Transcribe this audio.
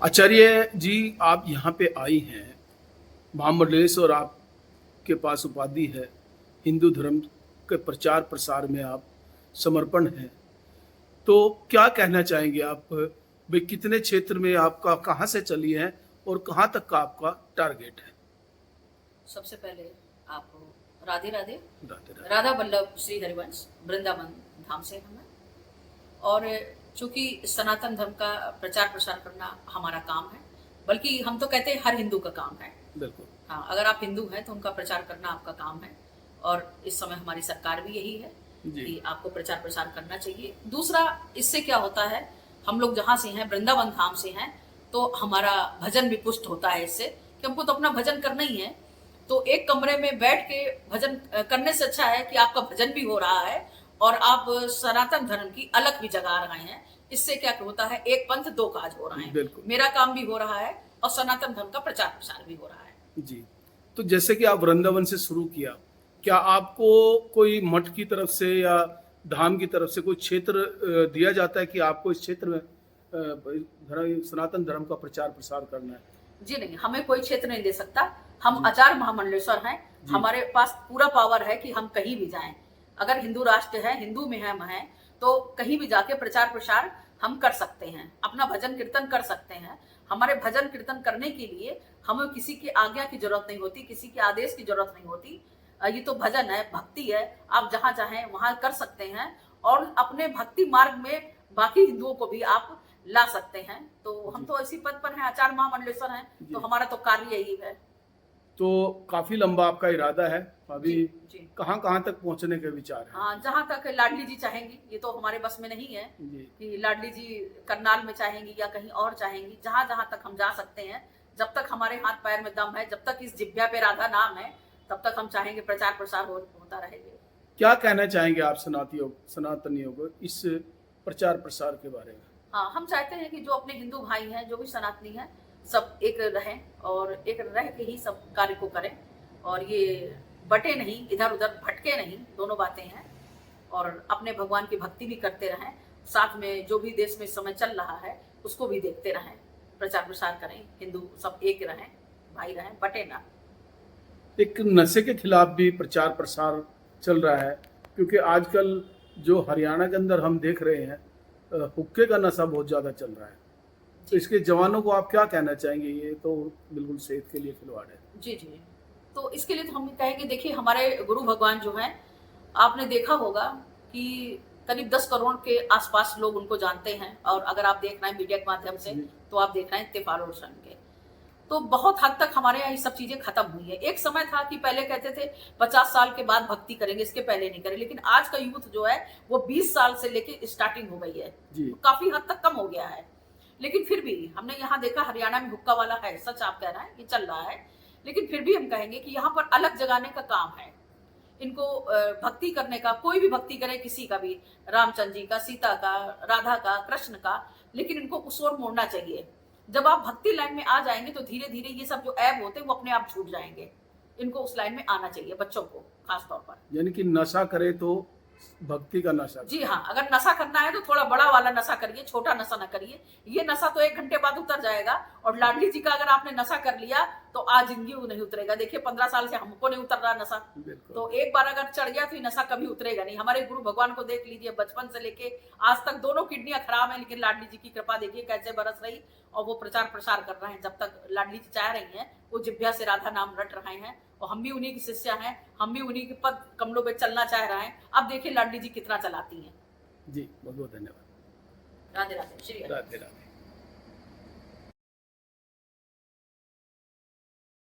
आचार्य जी, आप यहाँ पे आई हैं, महामंडलेश्वर आपके पास उपाधि है, हिंदू धर्म के प्रचार प्रसार में आप समर्पण हैं। तो क्या कहना चाहेंगे आप? भाई कितने क्षेत्र में आपका कहाँ से चली है और कहाँ तक का आपका टारगेट है? सबसे पहले आपको राधे राधे। राधे राधे। राधा वल्लभ श्री हरिवंश वृंदावन धाम से हम हैं। और चूंकि सनातन धर्म का प्रचार प्रसार करना हमारा काम है, बल्कि हम तो कहते हैं हर हिंदू का काम है। बिल्कुल। हाँ, अगर आप हिंदू हैं तो उनका प्रचार करना आपका काम है। और इस समय हमारी सरकार भी यही है जी। कि आपको प्रचार प्रसार करना चाहिए। दूसरा, इससे क्या होता है, हम लोग जहाँ से हैं, वृंदावन धाम से हैं, तो हमारा भजन भी पुष्ट होता है इससे कि हमको तो अपना भजन करना ही है। तो एक कमरे में बैठ के भजन करने से अच्छा है कि आपका भजन भी हो रहा है और आप सनातन धर्म की अलग भी जगा रहे हैं। इससे क्या होता है, एक पंथ दो काज हो रहे हैं। बिल्कुल। मेरा काम भी हो रहा है और सनातन धर्म का प्रचार प्रसार भी हो रहा है। जी। तो जैसे कि आप वृंदावन से शुरू किया, क्या आपको कोई मठ की तरफ से या धाम की तरफ से कोई क्षेत्र दिया जाता है कि आपको इस क्षेत्र में सनातन धर्म का प्रचार प्रसार करना है? जी नहीं, हमें कोई क्षेत्र नहीं दे सकता। हम आचार्य महामंडलेश्वर हैं, हमारे पास पूरा पावर है कि हम कहीं भी जाएं। अगर हिंदू राष्ट्र है, हिंदू में हम हैं, तो कहीं भी जाके प्रचार प्रसार हम कर सकते हैं, अपना भजन कीर्तन कर सकते हैं। हमारे भजन कीर्तन करने के लिए हमें किसी की आज्ञा की जरूरत नहीं होती, किसी के आदेश की जरूरत नहीं होती। ये तो भजन है, भक्ति है, आप जहाँ चाहें वहां कर सकते हैं और अपने भक्ति मार्ग में बाकी हिंदुओं को भी आप ला सकते हैं। तो हम तो इसी पद पर हैं, आचार्य महामंडलेश्वर हैं, तो हमारा तो कार्य यही है। तो काफी लंबा आपका इरादा है, अभी जी। कहाँ कहाँ तक पहुँचने के विचार है? हाँ, जहाँ तक लाडली जी चाहेंगी, ये तो हमारे बस में नहीं है जी। कि लाडली जी करनाल में चाहेंगी या कहीं और चाहेंगी। जहाँ जहाँ तक हम जा सकते हैं, जब तक हमारे हाथ पैर में दम है, जब तक इस जिह्वा पे राधा नाम है, तब तक हम चाहेंगे प्रचार प्रसार होता रहेगा। क्या कहना चाहेंगे आप सनातनियों को इस प्रचार प्रसार के बारे में? हाँ, हम चाहते हैं कि जो अपने हिंदू भाई हैं, जो भी सनातनी हैं, सब एक रहें और एक रह के ही सब कार्य को करें। और ये बटे नहीं, इधर उधर भटके नहीं, दोनों बातें हैं। और अपने भगवान की भक्ति भी करते रहें, साथ में जो भी देश में समय चल रहा है उसको भी देखते रहें, प्रचार प्रसार करें, हिंदू सब एक रहें, भाई रहें, बटे ना। एक नशे के खिलाफ भी प्रचार प्रसार चल रहा है, क्योंकि आजकल जो हरियाणा के अंदर हम देख रहे हैं, हुक्के का नशा बहुत ज़्यादा चल रहा है। तो इसके जवानों को आप क्या कहना चाहेंगे? ये तो बिल्कुल सेहत के लिए खिलवाड़ है। जी जी। तो इसके लिए तो हम कहेंगे, देखिए हमारे गुरु भगवान जो हैं, आपने देखा होगा कि करीब 10 करोड़ के आसपास लोग उनको जानते हैं। और अगर आप देख रहे हैं मीडिया के माध्यम से, तो आप देख रहे हैं इतने फॉलोअर्स के। तो बहुत हद तक हमारे यहाँ ये सब चीजें खत्म हुई है। एक समय था कि पहले कहते थे 50 साल के बाद भक्ति करेंगे, इसके पहले नहीं करें। लेकिन आज का यूथ जो है वो 20 साल से लेके स्टार्टिंग हो गई है, तो काफी हद तक कम हो गया है। लेकिन फिर भी हमने यहाँ देखा, हरियाणा में हुक्का वाला है, सच आप कह रहे हैं, ये चल रहा है। लेकिन फिर भी हम कहेंगे कि यहाँ पर अलग जगाने का काम है इनको। भक्ति करने का, कोई भी भक्ति करे, किसी का भी, रामचंद्र जी का, सीता का, राधा का, कृष्ण का, लेकिन इनको उस ओर मोड़ना चाहिए। जब आप भक्ति लाइन में आ जाएंगे तो धीरे धीरे ये सब जो ऐप होते हैं वो अपने आप छूट जाएंगे। इनको उस लाइन में आना चाहिए, बच्चों को खास तौर पर। यानी कि नशा करे तो भक्ति का नशा। जी हाँ, अगर नशा करना है तो थोड़ा बड़ा वाला नशा करिए, छोटा नशा ना करिए। ये नशा तो 1 घंटे बाद उतर जाएगा। और लाडली जी का अगर आपने नशा कर लिया तो आज जिंदगी नहीं उतरेगा। देखिए 15 साल से हमको नहीं उतर रहा नशा, तो एक बार अगर चढ़ गया तो ये नशा कभी उतरेगा नहीं। हमारे गुरु भगवान को देख लीजिए, बचपन से लेके आज तक दोनों किडनियां खराब है, लेकिन लाडली जी की कृपा देखिए कैसे बरस रही। और वो प्रचार प्रसार कर रहे हैं, जब तक लाडली जी चाह रही हैं वो जिह्वा से राधा नाम रट रहे हैं। और हम भी उन्हीं की शिष्य हैं, हम भी उन्हीं के पद कमलों पे चलना चाह रहे हैं। अब देखिए लाडली जी कितना चलाती हैं। जी, बहुत बहुत धन्यवाद। राधे राधे। श्री राधे राधे।